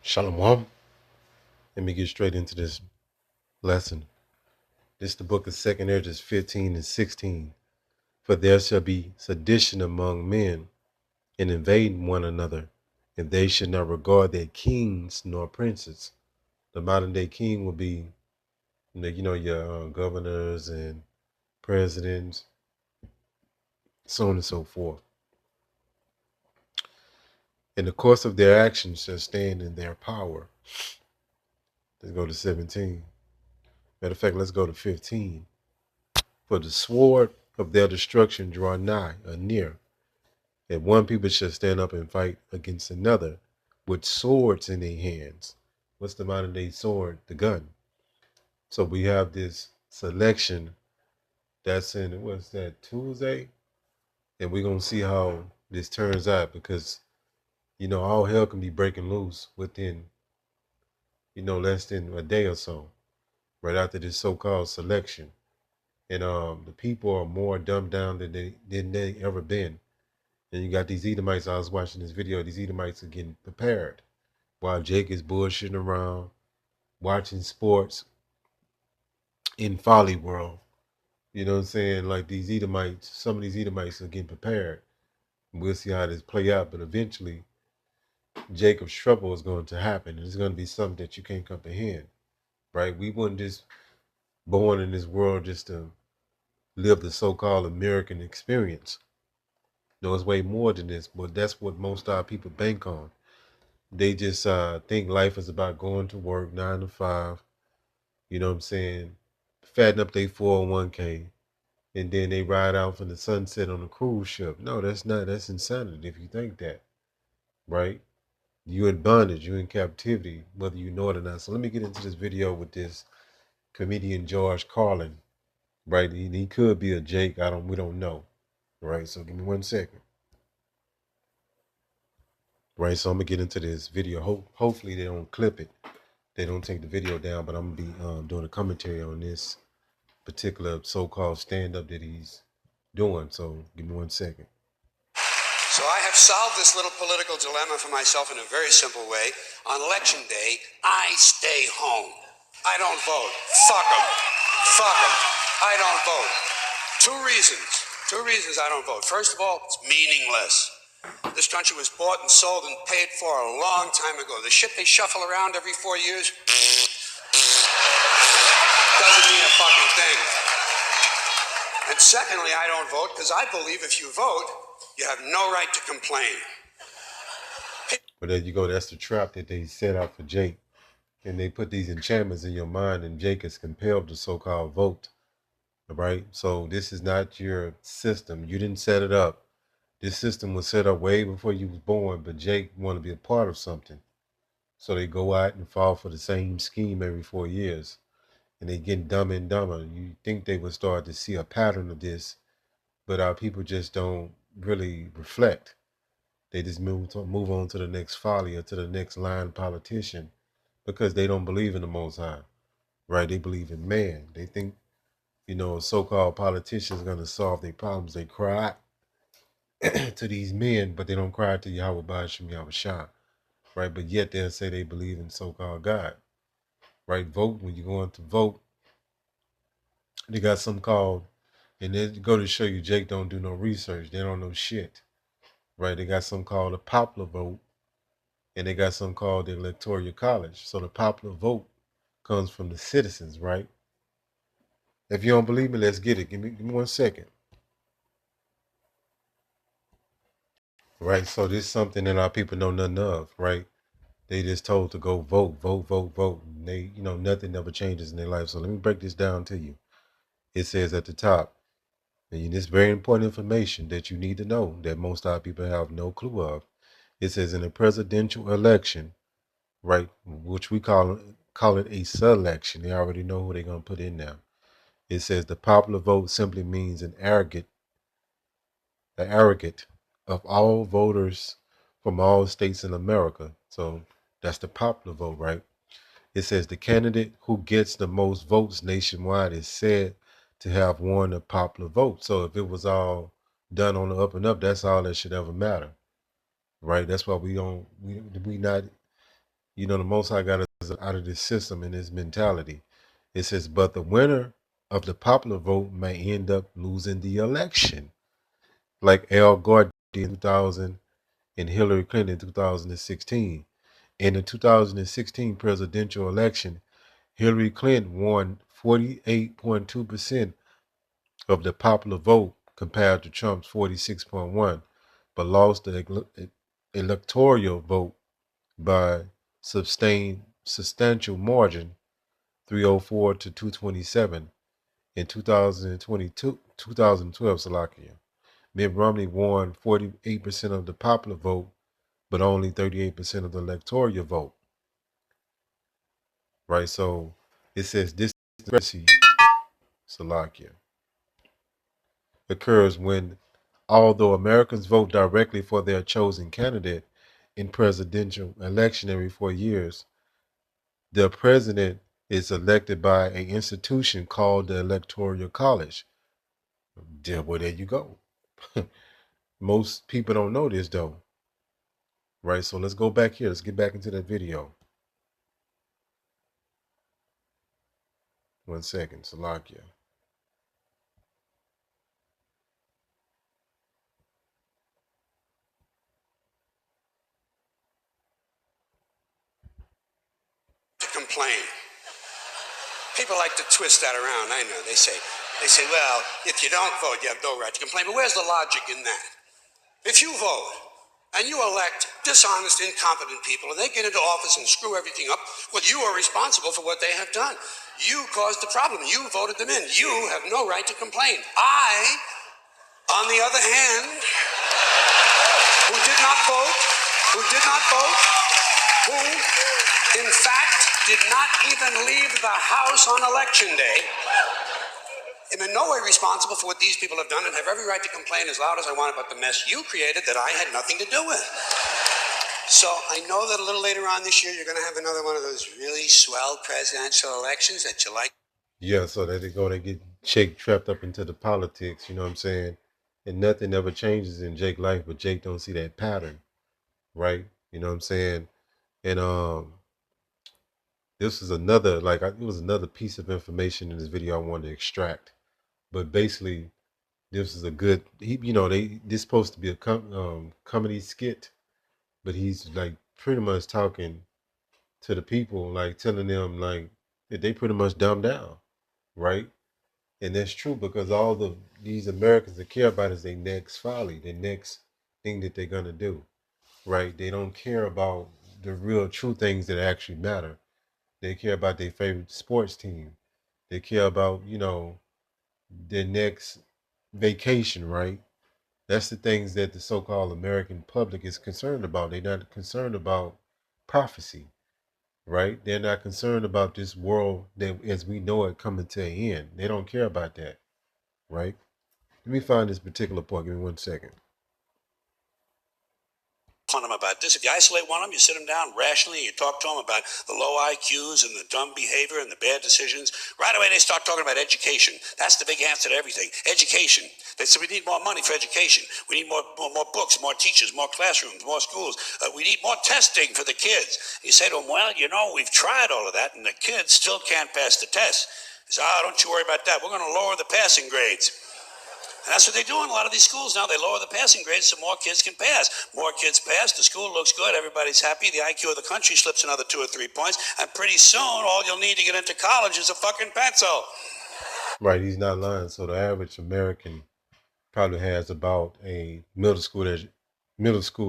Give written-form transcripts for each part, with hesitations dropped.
Shalom. Let me get straight into this lesson. This is the book of 2nd Ezra 15 and 16. For there shall be sedition among men, and invading one another, and they should not regard their kings nor princes. The modern day king will be, your governors and presidents, so on and so forth. In the course of their actions shall stand in their power. Let's go to 17. Matter of fact, let's go to 15. For the sword of their destruction draw nigh, or near. And one people shall stand up and fight against another with swords in their hands. What's the modern day sword? The gun. So we have this selection that's in, what's that, Tuesday? And we're going to see how this turns out because, all hell can be breaking loose within, less than a day or so, right after this so-called selection. And the people are more dumbed down than they ever been. And you got these Edomites. I was watching this video. These Edomites are getting prepared while Jake is bullshitting around, watching sports in Folly World. You know what I'm saying? Like these Edomites, some of these Edomites are getting prepared. We'll see how this play out. But eventually, Jacob's trouble is going to happen. And it's going to be something that you can't comprehend, right? We weren't just born in this world just to live the so-called American experience. No, it's way more than this, but that's what most of our people bank on. They just think life is about going to work 9 to 5, you know what I'm saying, fatten up their 401k, and then they ride out from the sunset on a cruise ship. No, that's insanity if you think that, right? You in bondage, you in captivity, whether you know it or not. So let me get into this video with this comedian George Carlin, right? He could be a Jake, we don't know, right? So give me 1 second. Right, so I'm gonna get into this video. Hopefully they don't clip it. They don't take the video down, but I'm gonna be doing a commentary on this particular so-called stand-up that he's doing. So give me 1 second. So I have solved this little political dilemma for myself in a very simple way. On election day, I stay home. I don't vote. Fuck them. Fuck them. I don't vote. Two reasons. Two reasons I don't vote. First of all, it's meaningless. This country was bought and sold and paid for a long time ago. The shit they shuffle around every 4 years doesn't mean a fucking thing. And secondly, I don't vote because I believe if you vote, you have no right to complain. But there you go. That's the trap that they set out for Jake. And they put these enchantments in your mind, and Jake is compelled to so-called vote. All right? So this is not your system. You didn't set it up. This system was set up way before you was born, but Jake wanted to be a part of something. So they go out and fall for the same scheme every 4 years. And they get dumber and dumber. You think they would start to see a pattern of this, but our people just don't really reflect. They just move on to the next folly or to the next line politician because they don't believe in the Most High, right? They believe in man. They think, a so-called politician is going to solve their problems. They cry to these men, but they don't cry to Yahweh Ba'ashim Yahweh Shah, right? But yet they'll say they believe in so-called God, right? Vote, when you go in to vote, they got something called, and they go to show you Jake don't do no research. They don't know shit, right? They got something called a popular vote, and they got something called the electoral college. So the popular vote comes from the citizens, right? If you don't believe me, let's get it. Give me 1 second. Right, so this is something that our people know nothing of, right? They just told to go vote, vote, vote, vote. And they, nothing ever changes in their life. So let me break this down to you. It says at the top, and this very important information that you need to know that most of our people have no clue of. It says in a presidential election, right, which we call it a selection. They already know who they're gonna put in now. It says the popular vote simply means the aggregate of all voters from all states in America. So that's the popular vote, right? It says the candidate who gets the most votes nationwide is said to have won the popular vote. So if it was all done on the up and up, that's all that should ever matter, right? That's why we not, You know, the Most High got us out of this system and this mentality. It says, but the winner of the popular vote may end up losing the election, like Al Gore did in 2000 and Hillary Clinton in 2016. In the 2016 presidential election, Hillary Clinton won 48.2% of the popular vote compared to Trump's 46.1%, but lost the electoral vote by substantial margin, 304 to 227 in 2012 Slovakia. Mitt Romney won 48% of the popular vote, but only 38% of the electoral vote. Right, so it says this Slovakia occurs when, although Americans vote directly for their chosen candidate in presidential election every 4 years, the president is elected by an institution called the Electoral College. Well, there you go. Most people don't know this though. Right, so let's go back here. Let's get back into that video. 1 second, Slovakia. To complain. People like to twist that around. I know. They say, well, if you don't vote, you have no right to complain. But where's the logic in that? If you vote and you elect dishonest, incompetent people, and they get into office and screw everything up, well, you are responsible for what they have done. You caused the problem. You voted them in. You have no right to complain. I, on the other hand, who did not vote, who, in fact, did not even leave the house on election day, am in no way responsible for what these people have done and have every right to complain as loud as I want about the mess you created that I had nothing to do with. So I know that a little later on this year, you're going to have another one of those really swell presidential elections that you like. Yeah, so that they get Jake trapped up into the politics, you know what I'm saying? And nothing ever changes in Jake's life, but Jake don't see that pattern, right? You know what I'm saying? And this is another, it was another piece of information in this video I wanted to extract. But basically, this is a good, this supposed to be a comedy skit, but he's like pretty much talking to the people, like telling them like that they pretty much dumbed down, right? And that's true because all these Americans that care about is their next folly, the next thing that they're gonna do, right? They don't care about the real true things that actually matter. They care about their favorite sports team. They care about, their next vacation, right? That's the things that the so-called American public is concerned about. They're not concerned about prophecy, right? They're not concerned about this world that as we know it coming to an end. They don't care about that, right? Let me find this particular point. Give me 1 second. On them about this. If you isolate one of them, you sit them down rationally, you talk to them about the low IQs and the dumb behavior and the bad decisions. Right away, they start talking about education. That's the big answer to everything. Education. They say we need more money for education. We need more books, more teachers, more classrooms, more schools. We need more testing for the kids. You say to them, well, we've tried all of that, and the kids still can't pass the test. They say, don't you worry about that. We're going to lower the passing grades. And that's what they do in a lot of these schools now. They lower the passing grades so more kids can pass. More kids pass, the school looks good, everybody's happy, the IQ of the country slips another 2 or 3 points, and pretty soon all you'll need to get into college is a fucking pencil. Right, he's not lying. So the average American probably has about a middle school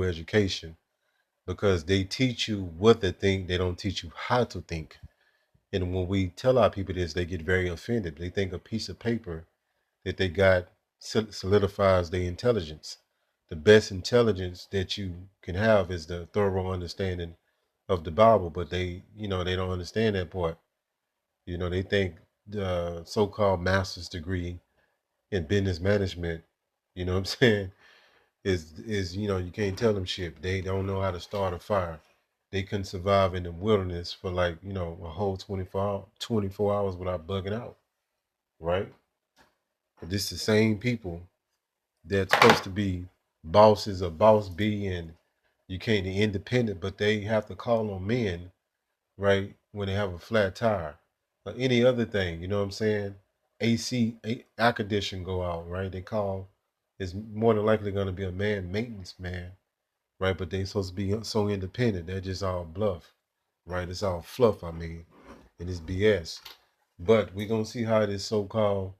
education because they teach you what to think, they don't teach you how to think. And when we tell our people this, they get very offended. They think a piece of paper that they got solidifies their intelligence. The best intelligence that you can have is the thorough understanding of the Bible, but they don't understand that part. They think the so-called master's degree in business management, you know what I'm saying, is you can't tell them shit. They don't know how to start a fire. They couldn't survive in the wilderness for a whole 24 hours without bugging out, right? But this is the same people that's supposed to be bosses or boss B and you can't be independent, but they have to call on men right? When they have a flat tire or any other thing, you know what I'm saying? Air condition go out, right? They call, it's more than likely going to be a maintenance man, right? But they supposed to be so independent. They're just all bluff, right? It's all fluff, I mean, and it's BS. But we're going to see how this so-called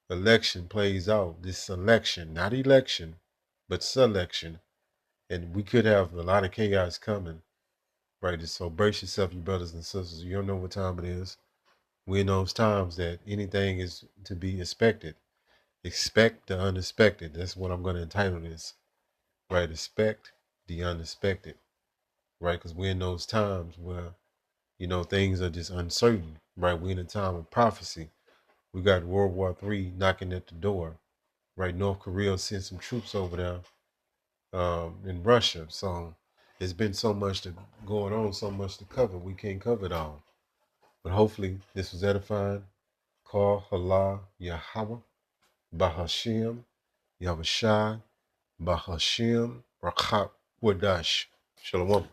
election plays out. This selection, not election, but selection. And we could have a lot of chaos coming, right? So brace yourself, you brothers and sisters. You don't know what time it is. We're in those times that anything is to be expected. Expect the unexpected. That's what I'm going to entitle this, right? Expect the unexpected, right? Because we're in those times where, you know, things are just uncertain, right? We're in a time of prophecy. We got World War III knocking at the door, right? North Korea sent some troops over there in Russia. So there's been so much going on, so much to cover. We can't cover it all. But hopefully this was edifying. Call Allah Yahweh, Bahashim, Yahushai, Bahashim, Rakhat, Wadash. Shalom.